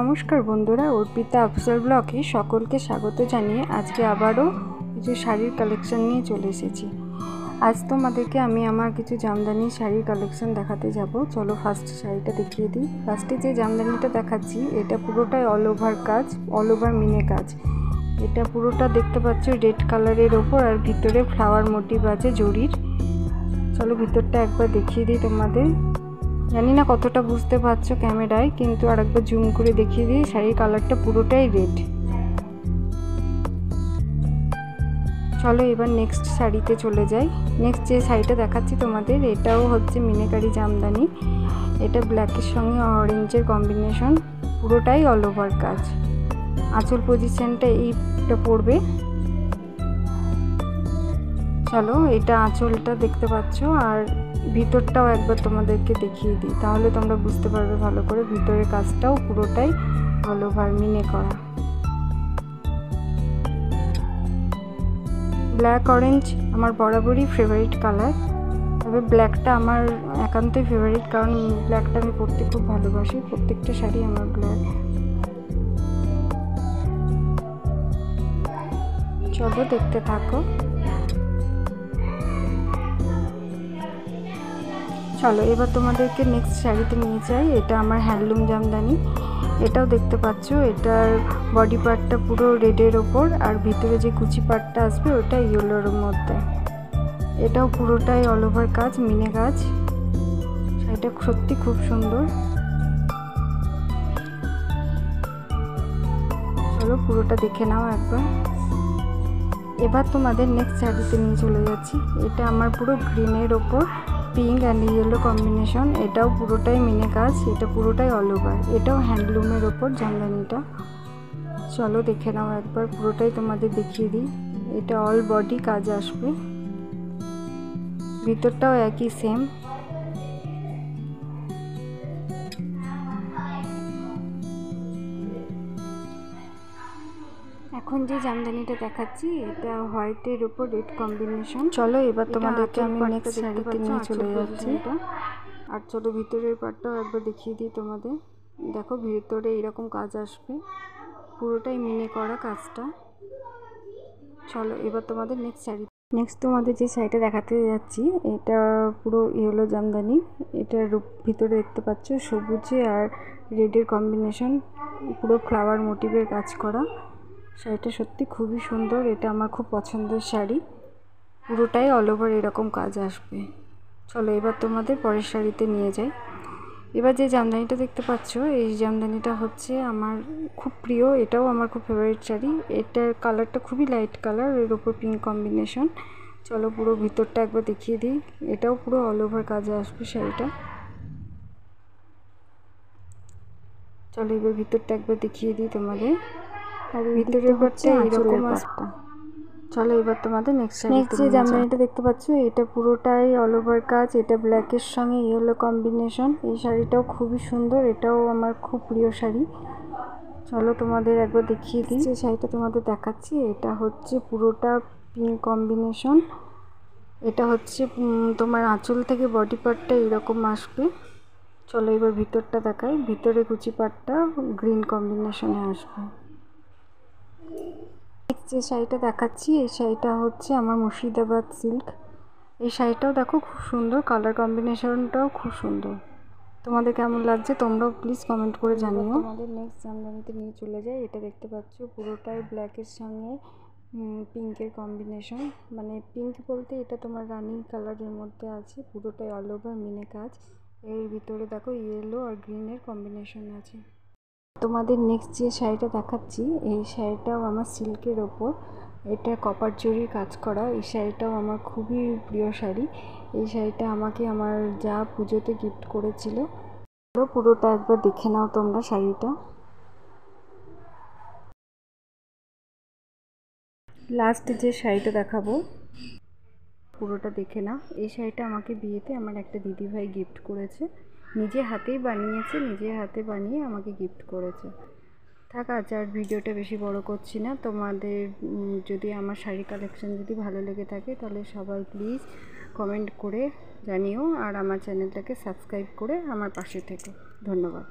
নমস্কার বন্ধুরা, অর্পিতা অফিসিয়াল ব্লগে সকলকে স্বাগত জানিয়ে আজকে আবারও কিছু শাড়ির কালেকশন নিয়ে চলে এসেছি। আজ তোমাদেরকে আমি আমার কিছু জামদানি শাড়ির কালেকশন দেখাতে যাব। চলো ফার্স্ট শাড়িটা দেখিয়ে দিই। ফার্স্টে যে জামদানিটা দেখাচ্ছি এটা পুরোটাই অল ওভার কাজ, অল ওভার মিনে কাজ। এটা পুরোটা দেখতে পাচ্ছ রেড কালারের ওপর, আর ভিতরে ফ্লাওয়ার মোটিভ আছে জরির। চলো ভিতরটা একবার দেখিয়ে দিই তোমাদের। জানি না কতটা বুঝতে পারছো ক্যামেরায়, কিন্তু আরেকবার জুম করে দেখিয়ে দিই। শাড়ির কালারটা পুরোটাই রেড। চলো এবার নেক্সট শাড়িতে চলে যাই। নেক্সট যে শাড়িটা দেখাচ্ছি তোমাদের, এটাও হচ্ছে মিনাকারি জামদানি। এটা ব্ল্যাকের সঙ্গে অরেঞ্জের কম্বিনেশন, পুরোটাই অল ওভার কাজ। আঁচল পজিশনটা এইটা পড়বে। চলো এটা আঁচলটা দেখতে পাচ্ছ, আর ভিতরটাও একবার তোমাদেরকে দেখিয়ে দিই, তাহলে তোমরা বুঝতে পারবে ভালো করে। ভিতরের কাজটাও পুরোটাই অল ওভার মিনে করা। ব্ল্যাক অরেঞ্জ আমার বরাবরই ফেভারিট কালার, তবে ব্ল্যাকটা আমার একান্তই ফেভারিট, কারণ ব্ল্যাকটা আমি পরতে খুব ভালোবাসি। প্রত্যেকটা শাড়ি আমার ব্ল্যাক। চলো দেখতে থাকো। চলো এবার তোমাদেরকে নেক্সট শাড়িতে নিয়ে যাই। এটা আমার হ্যান্ডলুম জামদানি। এটাও দেখতে পাচ্ছ, এটার বডি পার্টটা পুরো রেডের ওপর, আর ভিতরে যে কুচি পার্টটা আসবে ওটা ইয়েলোর মধ্যে। এটাও পুরোটাই অল ওভার কাজ, মিনে কাজ। শাড়িটা সত্যি খুব সুন্দর। চলো পুরোটা দেখে নাও একবার। এবার তোমাদের নেক্সট শাড়িতে নিয়ে চলে যাচ্ছি। এটা আমার পুরো গ্রিনের ওপর পিঙ্ক অ্যান্ড ইয়েলো কম্বিনেশন। এটাও পুরোটাই মিনে কাজ, এটা পুরোটাই অল ওভার। এটাও হ্যান্ডলুমের ওপর জামদানিটা। চলো দেখে নাও একবার, পুরোটাই তোমাদের দেখিয়ে দিই। এটা অল বডি কাজ আসবে, ভিতরটাও একই সেম। এখন যে জামদানিটা দেখাচ্ছি এটা হোয়াইটের উপর রেড কম্বিনেশন। চলো এবার তোমাদেরকে আমি নেক্সট শাড়িতে নিয়ে চলে যাচ্ছি। আর চলো ভিতরের পার্টটাও একবার দেখিয়ে দিই তোমাদের। দেখো ভিতরে এরকম কাজ আসবে, পুরোটাই মিনে করা কাজটা। চলো এবার তোমাদের নেক্সট তোমাদের যে শাড়িটা দেখাতে যাচ্ছি, এটা পুরো ইয়েলো জামদানি। এটার ভিতরে দেখতে পাচ্ছ সবুজে আর রেডের কম্বিনেশন, পুরো ফ্লাওয়ার মোটিভের কাজ করা। শাড়িটা সত্যি খুবই সুন্দর, এটা আমার খুব পছন্দের শাড়ি। পুরোটাই অল ওভার এরকম কাজ আসবে। চলো এবার তোমাদের পরের শাড়িতে নিয়ে যাই। এবার যে জামদানিটা দেখতে পাচ্ছ, এই জামদানিটা হচ্ছে আমার খুব প্রিয়, এটাও আমার খুব ফেভারিট শাড়ি। এটার কালারটা খুবই লাইট কালার, এর ওপর পিঙ্ক কম্বিনেশন। চলো পুরো ভিতরটা একবার দেখিয়ে দিই। এটাও পুরো অল ওভার কাজে আসবে শাড়িটা। চলো এবার ভিতরটা একবার দেখিয়ে দিই তোমাদের। আর ভিতরের পাটটা এরকম আসবে। চলো এবার তোমাদের নেক্সট যে জামদানিটা দেখতে পাচ্ছ, এটা পুরোটাই অল ওভার কাজ। এটা ব্ল্যাকের সঙ্গে ইয়েলো কম্বিনেশন। এই শাড়িটাও খুবই সুন্দর, এটাও আমার খুব প্রিয় শাড়ি। চলো তোমাদের একবার দেখিয়ে দিই। যে শাড়িটা তোমাদের দেখাচ্ছি এটা হচ্ছে পুরোটা পিঙ্ক কম্বিনেশন। এটা হচ্ছে তোমার আঁচল থেকে বডি পার্টটা এরকম আসবে। চলো এবার ভিতরটা দেখাই। ভিতরে কুচি পার্টটা গ্রিন কম্বিনেশনে আসবে। যে শাড়িটা দেখাচ্ছি, এই শাড়িটা হচ্ছে আমার মুর্শিদাবাদ সিল্ক। এই শাড়িটাও দেখো খুব সুন্দর, কালার কম্বিনেশনটাও খুব সুন্দর। তোমাদের কেমন লাগছে তোমরাও প্লিজ কমেন্ট করে জানিও। তোমাদের নেক্সট জামদানিতে নিয়ে চলে যাই। এটা দেখতে পাচ্ছ পুরোটাই ব্ল্যাকের সঙ্গে পিঙ্কের কম্বিনেশন। মানে পিঙ্ক বলতে এটা তোমার রানি কালারের মধ্যে আছে, পুরোটাই অল ওভার মিনে কাজ। এর ভিতরে দেখো ইয়েলো আর গ্রিনের কম্বিনেশন আছে। তোমাদের নেক্সট যে শাড়িটা দেখাচ্ছি, এই শাড়িটাও আমার সিল্কের ওপর। এটা কপার জরির কাজ করা। এই শাড়িটাও আমার খুবই প্রিয় শাড়ি। এই শাড়িটা আমাকে আমার যা পুজোতে গিফট করেছিল। পুরোটা একবার দেখে নাও তোমরা শাড়িটা। লাস্ট যে শাড়িটা দেখাবো পুরোটা দেখে নাও। এই শাড়িটা আমাকে বিয়েতে আমার একটা দিদিভাই গিফট করেছে, নিজে হাতেই বানিয়েছে, নিজে হাতে বানিয়ে আমাকে গিফট করেছে। থাক আজ আর ভিডিওটা বেশি বড় করছি না। তোমাদের যদি আমার শাড়ি কালেকশন যদি ভালো লেগে থাকে তাহলে সবাই প্লিজ কমেন্ট করে জানিও, আর আমার চ্যানেলটাকে সাবস্ক্রাইব করে আমার পাশে থেকো। ধন্যবাদ।